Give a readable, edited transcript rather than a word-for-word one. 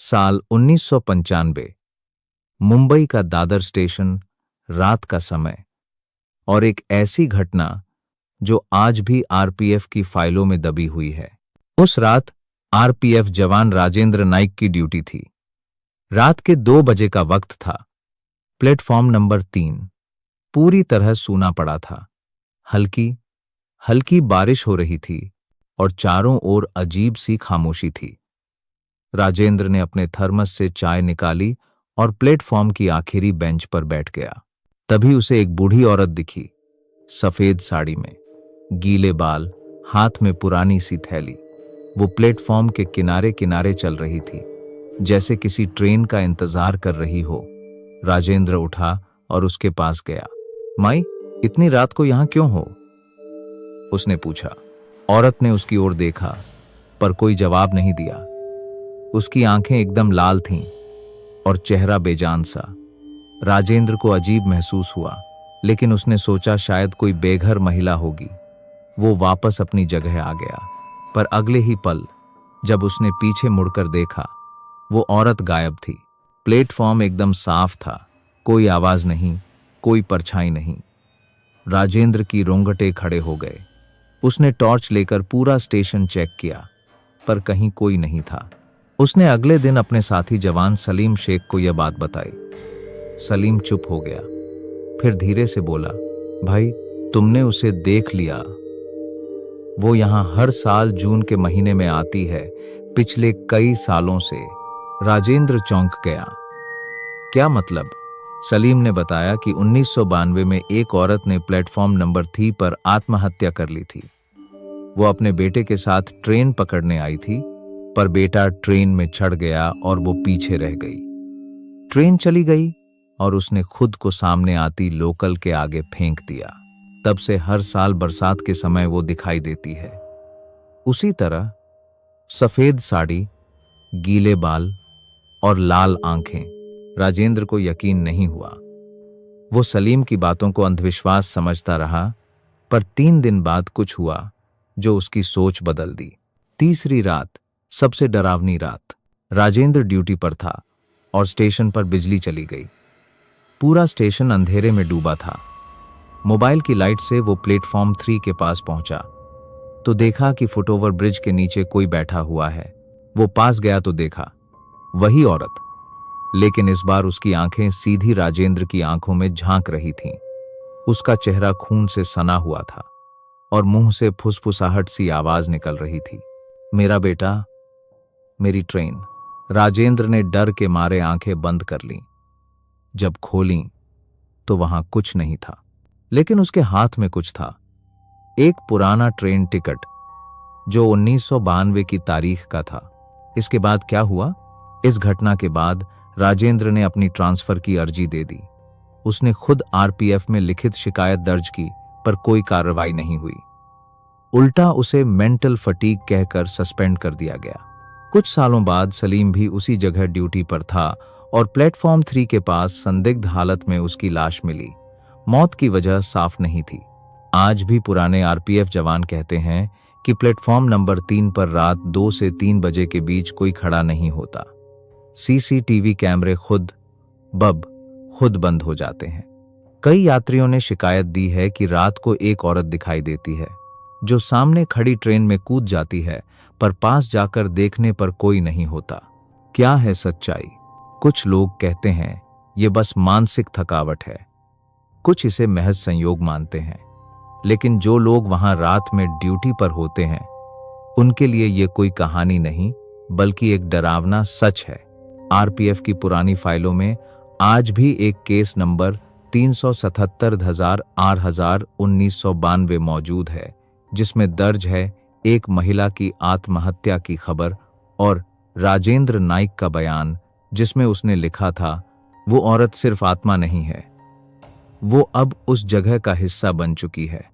साल 1995। मुंबई का दादर स्टेशन, रात का समय और एक ऐसी घटना जो आज भी आरपीएफ की फाइलों में दबी हुई है। उस रात आरपीएफ जवान राजेंद्र नाइक की ड्यूटी थी। रात के 2 बजे का वक्त था। प्लेटफॉर्म नंबर 3 पूरी तरह सूना पड़ा था। हल्की हल्की बारिश हो रही थी और चारों ओर अजीब सी खामोशी थी। राजेंद्र ने अपने थर्मस से चाय निकाली और प्लेटफॉर्म की आखिरी बेंच पर बैठ गया। तभी उसे एक बूढ़ी औरत दिखी, सफेद साड़ी में, गीले बाल, हाथ में पुरानी सी थैली। वो प्लेटफॉर्म के किनारे किनारे चल रही थी, जैसे किसी ट्रेन का इंतजार कर रही हो। राजेंद्र उठा और उसके पास गया। माई, इतनी रात को यहां क्यों हो? उसने पूछा। औरत ने उसकी ओर देखा, पर कोई जवाब नहीं दिया। उसकी आंखें एकदम लाल थीं और चेहरा बेजान सा। राजेंद्र को अजीब महसूस हुआ, लेकिन उसने सोचा शायद कोई बेघर महिला होगी। वो वापस अपनी जगह आ गया, पर अगले ही पल जब उसने पीछे मुड़कर देखा, वो औरत गायब थी। प्लेटफॉर्म एकदम साफ था, कोई आवाज नहीं, कोई परछाई नहीं। राजेंद्र की रोंगटे खड़े हो गए। उसने टॉर्च लेकर पूरा स्टेशन चेक किया, पर कहीं कोई नहीं था। उसने अगले दिन अपने साथी जवान सलीम शेख को यह बात बताई। सलीम चुप हो गया, फिर धीरे से बोला, भाई, तुमने उसे देख लिया। वो यहां हर साल जून के महीने में आती है, पिछले कई सालों से। राजेंद्र चौंक गया। क्या मतलब? सलीम ने बताया कि 1992 में एक औरत ने प्लेटफॉर्म नंबर 3 पर आत्महत्या कर ली थी। वो अपने बेटे के साथ ट्रेन पकड़ने आई थी, पर बेटा ट्रेन में चढ़ गया और वो पीछे रह गई। ट्रेन चली गई और उसने खुद को सामने आती लोकल के आगे फेंक दिया। तब से हर साल बरसात के समय वो दिखाई देती है। उसी तरह, सफेद साड़ी, गीले बाल और लाल आंखें। राजेंद्र को यकीन नहीं हुआ। वो सलीम की बातों को अंधविश्वास समझता रहा, पर 3 दिन बाद कुछ हुआ जो उसकी सोच बदल दी। तीसरी रात, सबसे डरावनी रात। राजेंद्र ड्यूटी पर था और स्टेशन पर बिजली चली गई। पूरा स्टेशन अंधेरे में डूबा था। मोबाइल की लाइट से वो प्लेटफॉर्म 3 के पास पहुंचा तो देखा कि फुटओवर ब्रिज के नीचे कोई बैठा हुआ है। वो पास गया तो देखा वही औरत, लेकिन इस बार उसकी आंखें सीधी राजेंद्र की आंखों में झांक रही थीं। उसका चेहरा खून से सना हुआ था और मुंह से फुसफुसाहट सी आवाज निकल रही थी, मेरा बेटा, मेरी ट्रेन। राजेंद्र ने डर के मारे आंखें बंद कर लीं। जब खोलीं तो वहां कुछ नहीं था, लेकिन उसके हाथ में कुछ था। एक पुराना ट्रेन टिकट जो 1992 की तारीख का था। इसके बाद क्या हुआ? इस घटना के बाद राजेंद्र ने अपनी ट्रांसफर की अर्जी दे दी। उसने खुद आरपीएफ में लिखित शिकायत दर्ज की, पर कोई कार्रवाई नहीं हुई। उल्टा उसे मेंटल फटीग कहकर सस्पेंड कर दिया गया। कुछ सालों बाद सलीम भी उसी जगह ड्यूटी पर था और प्लेटफॉर्म 3 के पास संदिग्ध हालत में उसकी लाश मिली। मौत की वजह साफ नहीं थी। आज भी पुराने आरपीएफ जवान कहते हैं कि प्लेटफॉर्म नंबर 3 पर रात 2 से 3 बजे के बीच कोई खड़ा नहीं होता। सीसीटीवी कैमरे खुद बंद हो जाते हैं। कई यात्रियों ने शिकायत दी है कि रात को एक औरत दिखाई देती है जो सामने खड़ी ट्रेन में कूद जाती है, पर पास जाकर देखने पर कोई नहीं होता। क्या है सच्चाई? कुछ लोग कहते हैं ये बस मानसिक थकावट है, कुछ इसे महज संयोग मानते हैं, लेकिन जो लोग वहां रात में ड्यूटी पर होते हैं उनके लिए ये कोई कहानी नहीं, बल्कि एक डरावना सच है। आरपीएफ की पुरानी फाइलों में आज भी एक केस नंबर 377/R/1992 मौजूद है, जिसमें दर्ज है एक महिला की आत्महत्या की खबर और राजेंद्र नाइक का बयान, जिसमें उसने लिखा था, वो औरत सिर्फ आत्मा नहीं है, वो अब उस जगह का हिस्सा बन चुकी है।